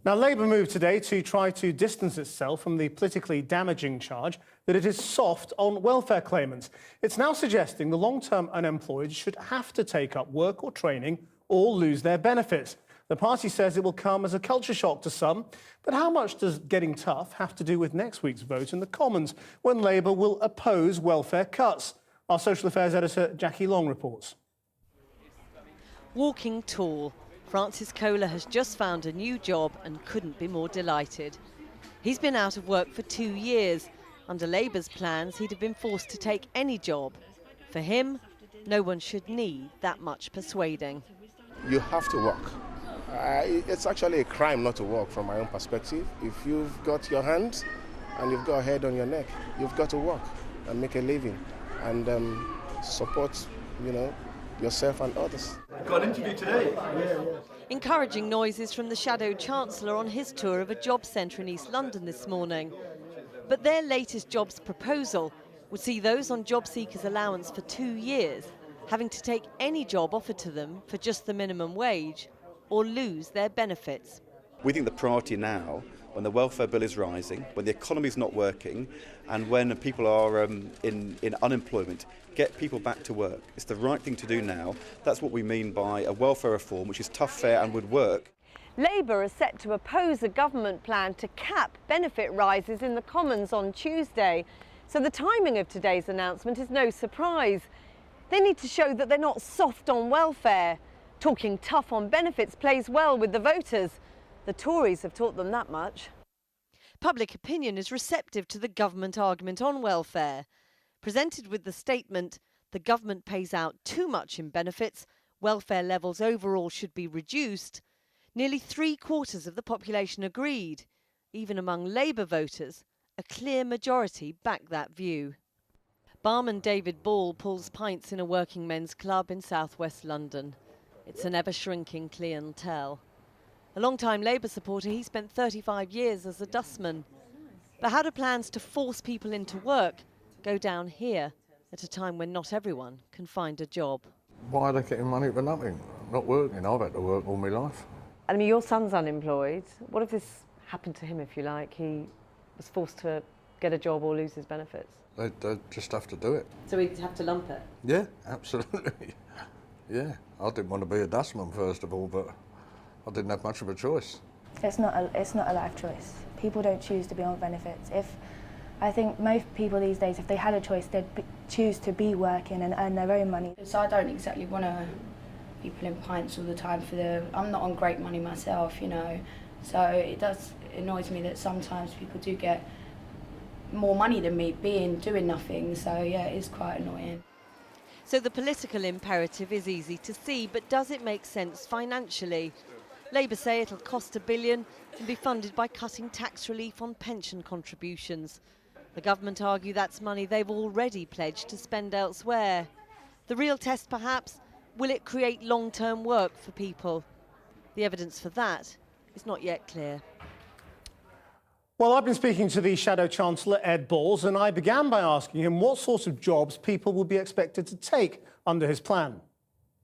Now, Labour moved today to try to distance itself from the politically damaging charge that it is soft on welfare claimants. It's now suggesting the long-term unemployed should have to take up work or training or lose their benefits. The party says it will come as a culture shock to some, but how much does getting tough have to do with next week's vote in the Commons, when Labour will oppose welfare cuts? Our social affairs editor, Jackie Long, reports. Walking tall, Francis Kohler has just found a new job and couldn't be more delighted. He's been out of work for 2 years. Under Labour's plans, he'd have been forced to take any job. For him, no one should need that much persuading. You have to work. It's actually a crime not to work from my own perspective. If you've got your hands and you've got a head on your neck, you've got to work and make a living and support, yourself and others. Got an interview today. Encouraging noises from the Shadow Chancellor on his tour of a job centre in East London this morning. But their latest jobs proposal would see those on job seekers allowance for 2 years having to take any job offered to them for just the minimum wage or lose their benefits. We think the priority now, when the welfare bill is rising, when the economy is not working, and when people are in unemployment, get people back to work. It's the right thing to do now. That's what we mean by a welfare reform, which is tough, fair and would work. Labour is set to oppose a government plan to cap benefit rises in the Commons on Tuesday. So the timing of today's announcement is no surprise. They need to show that they're not soft on welfare. Talking tough on benefits plays well with the voters. The Tories have taught them that much. Public opinion is receptive to the government argument on welfare. Presented with the statement, the government pays out too much in benefits, welfare levels overall should be reduced, nearly 3/4 of the population agreed. Even among Labour voters, a clear majority backed that view. Barman David Ball pulls pints in a working men's club in southwest London. It's an ever-shrinking clientele. A long-time Labour supporter, he spent 35 years as a dustman. But how do plans to force people into work go down here at a time when not everyone can find a job? Why are they getting money for nothing? Not working. I've had to work all my life. I mean, your son's unemployed. What if this happened to him, if you like? He was forced to get a job or lose his benefits. They just have to do it. So he'd have to lump it? Yeah, absolutely. Yeah, I didn't want to be a dustman first of all, but I didn't have much of a choice. It's not a life choice. People don't choose to be on benefits. I think most people these days, if they had a choice, they'd choose to be working and earn their own money. So I don't exactly want to be pulling pints all the time I'm not on great money myself, So it annoys me that sometimes people do get more money than me doing nothing. So yeah, it is quite annoying. So the political imperative is easy to see, but does it make sense financially? Labour say it'll cost $1 billion and be funded by cutting tax relief on pension contributions. The government argue that's money they've already pledged to spend elsewhere. The real test, perhaps, will it create long-term work for people? The evidence for that is not yet clear. Well, I've been speaking to the Shadow Chancellor, Ed Balls, and I began by asking him what sorts of jobs people will be expected to take under his plan.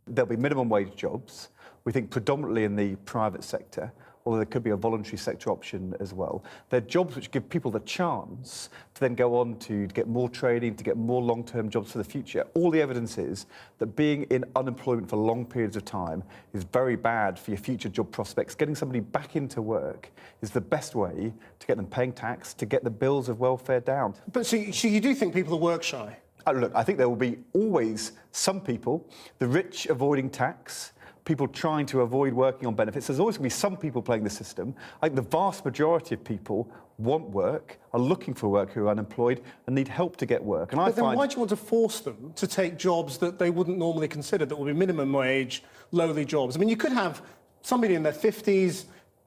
There'll be minimum wage jobs, we think predominantly in the private sector, although there could be a voluntary sector option as well. They're jobs which give people the chance to then go on to get more training, to get more long-term jobs for the future. All the evidence is that being in unemployment for long periods of time is very bad for your future job prospects. Getting somebody back into work is the best way to get them paying tax, to get the bills of welfare down. But so you do think people are work shy? Look, I think there will be always some people, the rich avoiding tax, people trying to avoid working on benefits. There's always going to be some people playing the system. I think the vast majority of people want work, are looking for work, who are unemployed and need help to get work. And but then why do you want to force them to take jobs that they wouldn't normally consider, that will be minimum wage, lowly jobs? I mean, you could have somebody in their 50s,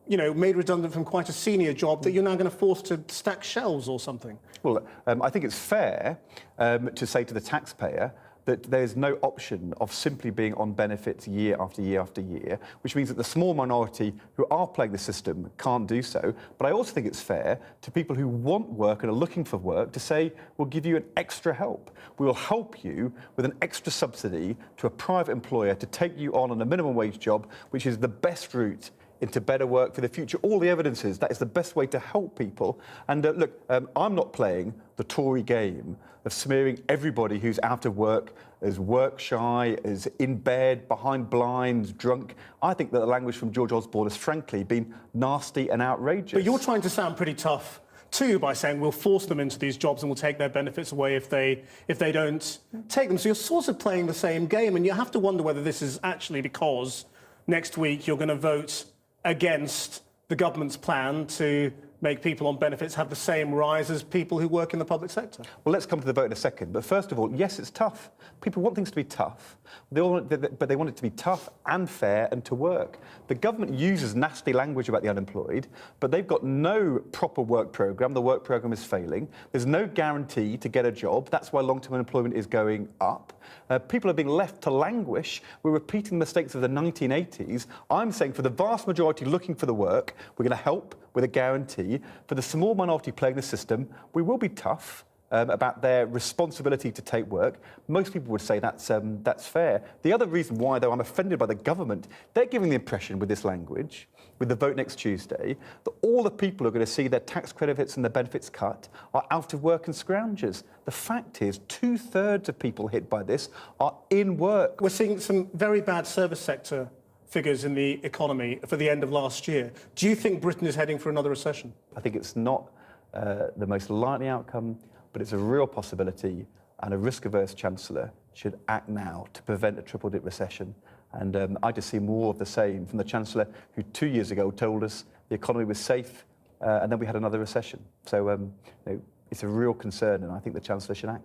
made redundant from quite a senior job that you're now going to force to stack shelves or something. Well, I think it's fair to say to the taxpayer that there's no option of simply being on benefits year after year after year, which means that the small minority who are playing the system can't do so. But I also think it's fair to people who want work and are looking for work to say, we'll give you an extra help. We will help you with an extra subsidy to a private employer to take you on a minimum wage job, which is the best route into better work for the future. All the evidence is that is the best way to help people. And look, I'm not playing the Tory game of smearing everybody who's out of work as work shy, as in bed, behind blinds, drunk. I think that the language from George Osborne has frankly been nasty and outrageous. But you're trying to sound pretty tough too by saying we'll force them into these jobs and we'll take their benefits away if they don't take them. So you're sort of playing the same game, and you have to wonder whether this is actually because next week you're going to vote against the government's plan to make people on benefits have the same rise as people who work in the public sector. Well, let's come to the vote in a second. But first of all, yes, it's tough. People want things to be tough, but they want it to be tough and fair and to work. The government uses nasty language about the unemployed, but they've got no proper work programme. The work programme is failing. There's no guarantee to get a job. That's why long-term unemployment is going up. People are being left to languish. We're repeating the mistakes of the 1980s. I'm saying for the vast majority looking for the work, we're going to help with a guarantee. For the small minority playing the system, we will be tough about their responsibility to take work. Most people would say that's fair. The other reason why, though, I'm offended by the government, they're giving the impression with this language, with the vote next Tuesday, that all the people who are going to see their tax credits and their benefits cut are out of work and scroungers. The fact is, 2/3 of people hit by this are in work. We're seeing some very bad service sector figures in the economy for the end of last year. Do you think Britain is heading for another recession? I think it's not the most likely outcome, but it's a real possibility, and a risk-averse Chancellor should act now to prevent a triple-dip recession. And I just see more of the same from the Chancellor, who 2 years ago told us the economy was safe, and then we had another recession. So it's a real concern, and I think the Chancellor should act.